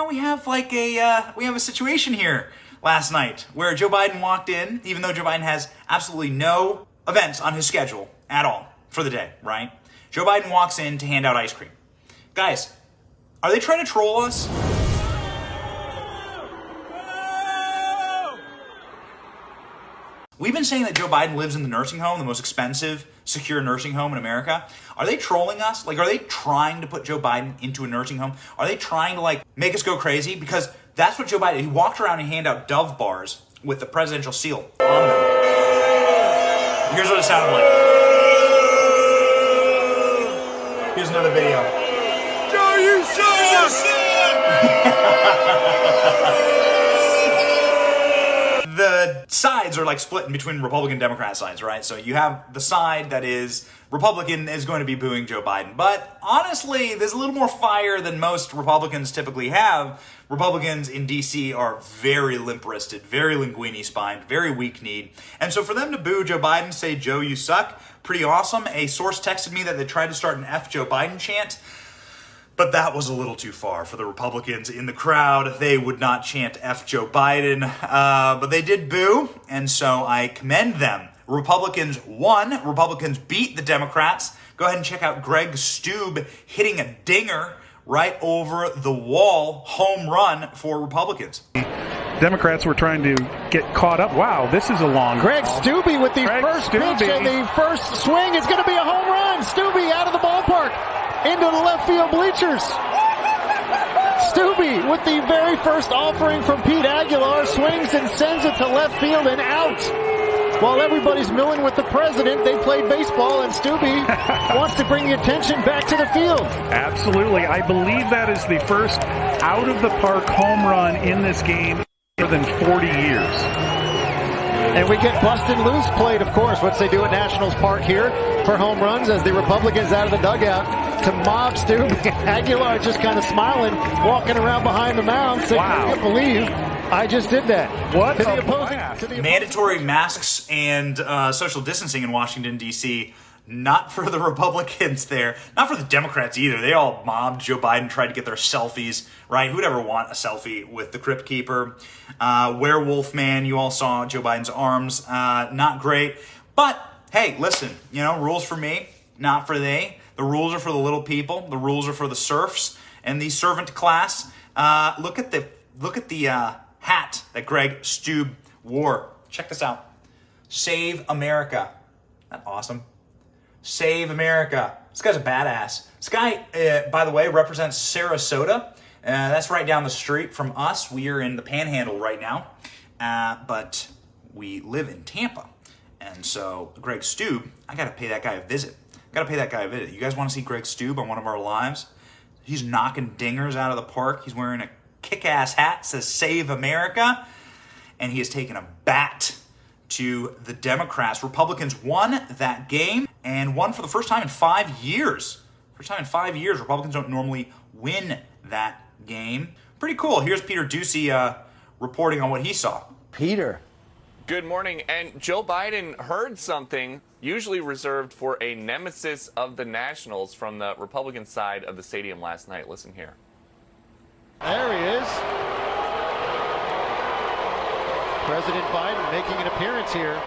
we have a situation here last night where Joe Biden walked in, even though Joe Biden has absolutely no events on his schedule at all for the day, right? Joe Biden walks in to hand out ice cream. Guys, are they trying to troll us? We've been saying that Joe Biden lives in the nursing home, the most expensive, secure nursing home in America. Are they trolling us? Are they trying to put Joe Biden into a nursing home? Are they trying to, make us go crazy? Because that's what Joe Biden, he walked around and handed out Dove bars with the presidential seal on them. Here's what it sounded like. Here's another video. Joe, you suck! The sides are split in between Republican and Democrat sides, right? So you have the side that is Republican is going to be booing Joe Biden. But honestly, there's a little more fire than most Republicans typically have. Republicans in D.C. are very limp-wristed, very linguini-spined, very weak-kneed. And so for them to boo Joe Biden, say, Joe, you suck, pretty awesome. A source texted me that they tried to start an F Joe Biden chant. But that was a little too far for the Republicans in the crowd. They would not chant F Joe Biden, but they did boo, and so I commend them. Republicans won. Republicans beat the Democrats. Go ahead and check out Greg Stubb hitting a dinger right over the wall, home run for Republicans. Democrats were trying to get caught up. Wow, this is a long Greg Stubbe with the first pitch and the first swing is going to be a home run. Stubbe out of the ballpark into the left field bleachers. Stubbe with the very first offering from Pete Aguilar swings and sends it to left field and out. While everybody's milling with the president, they played baseball, and Stubbe wants to bring the attention back to the field. Absolutely. I believe that is the first out-of-the-park home run in this game in more than 40 years. And we get Bustin' Loose played, of course, which they do at Nationals Park here for home runs as the Republicans out of the dugout to mob Stubbe. Aguilar just kind of smiling, walking around behind the mound, saying, wow. I can't believe I just did that. What to the a opposing, blast. to the Mandatory masks and social distancing in Washington, D.C., not for the Republicans there, not for the Democrats either. They all mobbed Joe Biden, tried to get their selfies, right? Who'd ever want a selfie with the Crypt Keeper? Werewolf Man, you all saw Joe Biden's arms. Not great. But, hey, listen, rules for me, not for they. The rules are for the little people. The rules are for the serfs and the servant class. Look at the hat that Greg Stubb wore. Check this out. Save America. Isn't that awesome? Save America. This guy's a badass. This guy, by the way, represents Sarasota. That's right down the street from us. We are in the Panhandle right now, but we live in Tampa. And so Greg Stubb, I got to pay that guy a visit. You guys want to see Greg Stubb on one of our lives? He's knocking dingers out of the park. He's wearing a kick-ass hat, says Save America, and he has taken a bat to the Democrats. Republicans won that game and won for the first time in 5 years. Republicans don't normally win that game. Pretty cool. Here's Peter Ducey reporting on what he saw. Peter. Good morning. And Joe Biden heard something usually reserved for a nemesis of the Nationals from the Republican side of the stadium last night. Listen here. There he is. President Biden making an appearance here.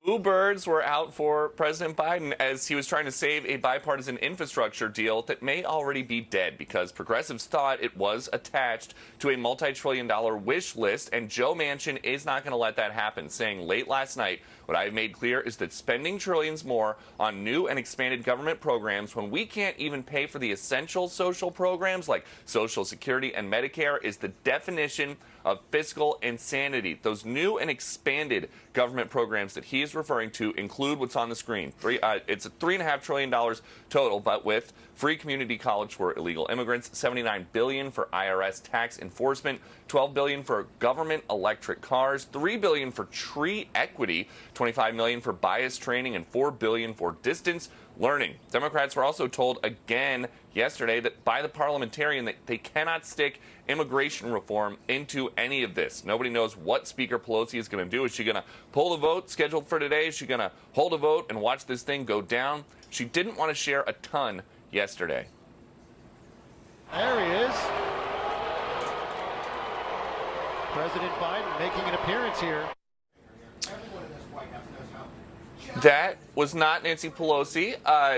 Boo birds were out for President Biden as he was trying to save a bipartisan infrastructure deal that may already be dead because progressives thought it was attached to a multi-trillion-dollar wish list, and Joe Manchin is not going to let that happen, saying late last night, what I've made clear is that spending trillions more on new and expanded government programs when we can't even pay for the essential social programs like Social Security and Medicare is the definition of fiscal insanity. Those new and expanded government programs that he is referring to include what's on the screen. It's a $3.5 trillion total, but with free community college for illegal immigrants, $79 billion for IRS tax enforcement, $12 billion for government electric cars, $3 billion for tree equity, $25 million for bias training, and $4 billion for distance learning. Democrats were also told again yesterday that by the parliamentarian that they cannot stick immigration reform into any of this. Nobody knows what Speaker Pelosi is going to do. Is she going to pull the vote scheduled for today? Is she going to hold a vote and watch this thing go down? She didn't want to share a ton yesterday. There he is. President Biden making an appearance here. That was not Nancy Pelosi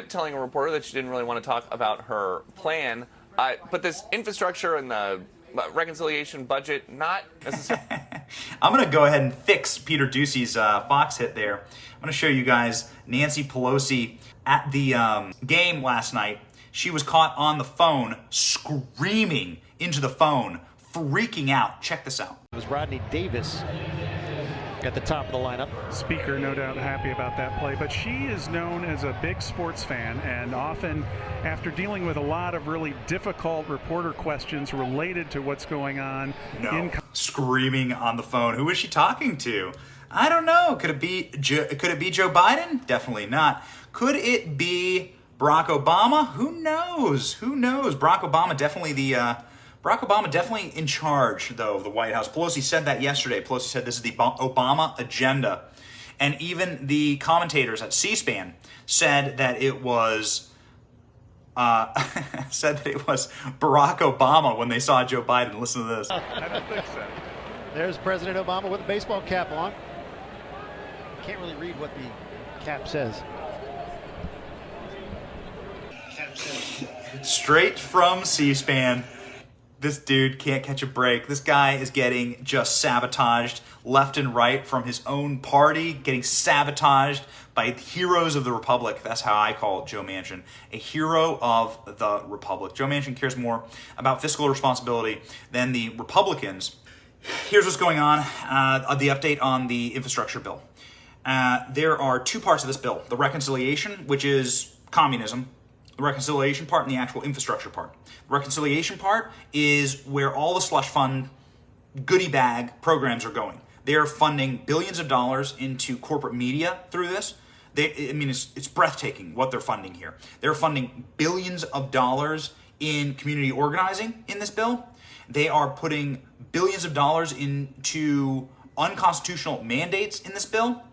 telling a reporter that she didn't really want to talk about her plan. But this infrastructure and the reconciliation budget, not necessarily. I'm going to go ahead and fix Peter Ducey's Fox hit there. I'm going to show you guys Nancy Pelosi at the game last night. She was caught on the phone, screaming into the phone, freaking out. Check this out. It was Rodney Davis at the top of the lineup. Speaker, no doubt happy about that play, but she is known as a big sports fan, and often after dealing with a lot of really difficult reporter questions related to what's going on screaming on the phone. Who is she talking to? I don't know. Could it be Joe Biden? Definitely not. Could it be Barack Obama? Who knows? Barack Obama definitely in charge, though, of the White House. Pelosi said that yesterday. Pelosi said this is the Obama agenda. And even the commentators at C-SPAN said that it was Barack Obama when they saw Joe Biden. Listen to this. I don't think so. There's President Obama with a baseball cap on. Can't really read what the cap says. Straight from C-SPAN. This dude can't catch a break. This guy is getting just sabotaged left and right from his own party, getting sabotaged by heroes of the Republic. That's how I call Joe Manchin, a hero of the Republic. Joe Manchin cares more about fiscal responsibility than the Republicans. Here's what's going on, the update on the infrastructure bill. There are two parts of this bill. The reconciliation, which is communism, the reconciliation part and the actual infrastructure part. The reconciliation part is where all the slush fund goodie bag programs are going. They're funding billions of dollars into corporate media through this. It's breathtaking what they're funding here. They're funding billions of dollars in community organizing in this bill. They are putting billions of dollars into unconstitutional mandates in this bill.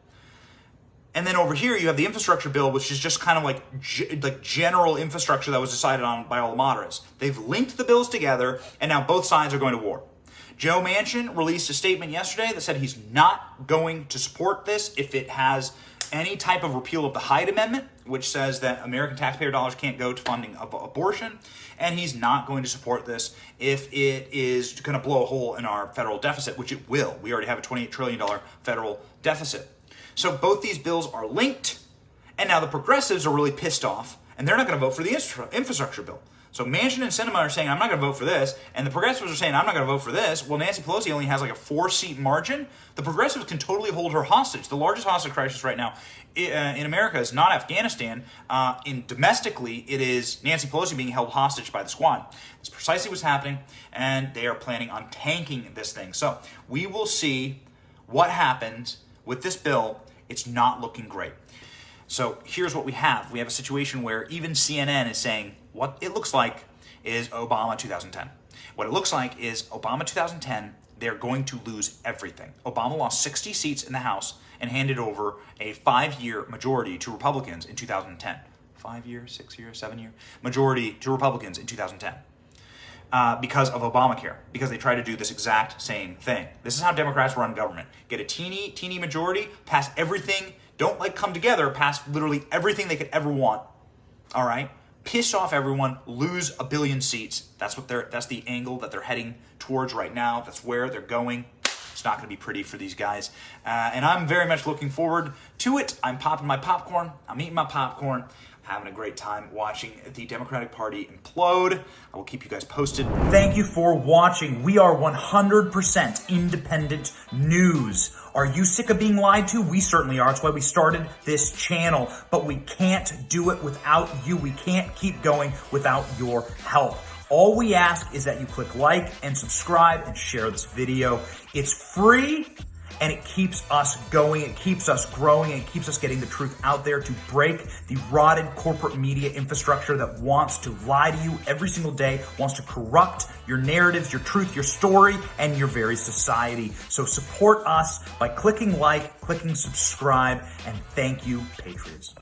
And then over here, you have the infrastructure bill, which is just kind of like general infrastructure that was decided on by all the moderates. They've linked the bills together, and now both sides are going to war. Joe Manchin released a statement yesterday that said he's not going to support this if it has any type of repeal of the Hyde Amendment, which says that American taxpayer dollars can't go to funding of abortion. And he's not going to support this if it is going to blow a hole in our federal deficit, which it will. We already have a $28 trillion federal deficit. So both these bills are linked, and now the progressives are really pissed off, and they're not going to vote for the infrastructure bill. So Manchin and Sinema are saying, I'm not going to vote for this, and the progressives are saying, I'm not going to vote for this. Well, Nancy Pelosi only has like a 4-seat margin. The progressives can totally hold her hostage. The largest hostage crisis right now in America is not Afghanistan. Domestically, it is Nancy Pelosi being held hostage by the squad. That's precisely what's happening, and they are planning on tanking this thing. So we will see what happens with this bill. It's not looking great. So here's what we have. We have a situation where even CNN is saying what it looks like is Obama 2010. What it looks like is Obama 2010, they're going to lose everything. Obama lost 60 seats in the House and handed over a 5-year majority to Republicans in 2010. 5-year, 6-year, 7-year majority to Republicans in 2010. Because of Obamacare, because they try to do this exact same thing. This is how Democrats run government. Get a teeny majority, pass everything, don't come together, pass literally everything they could ever want. All right? Piss off everyone, lose 1 billion seats. That's the angle that they're heading towards right now. That's where they're going. It's not going to be pretty for these guys. And I'm very much looking forward to it. I'm popping my popcorn. I'm eating my popcorn. Having a great time watching the Democratic Party implode. I will keep you guys posted. Thank you for watching. We are 100% independent news. Are you sick of being lied to? We certainly are. That's why we started this channel. But we can't do it without you. We can't keep going without your help. All we ask is that you click like and subscribe and share this video. It's free. And it keeps us going, it keeps us growing, it keeps us getting the truth out there to break the rotted corporate media infrastructure that wants to lie to you every single day, wants to corrupt your narratives, your truth, your story, and your very society. So support us by clicking like, clicking subscribe, and thank you, Patriots.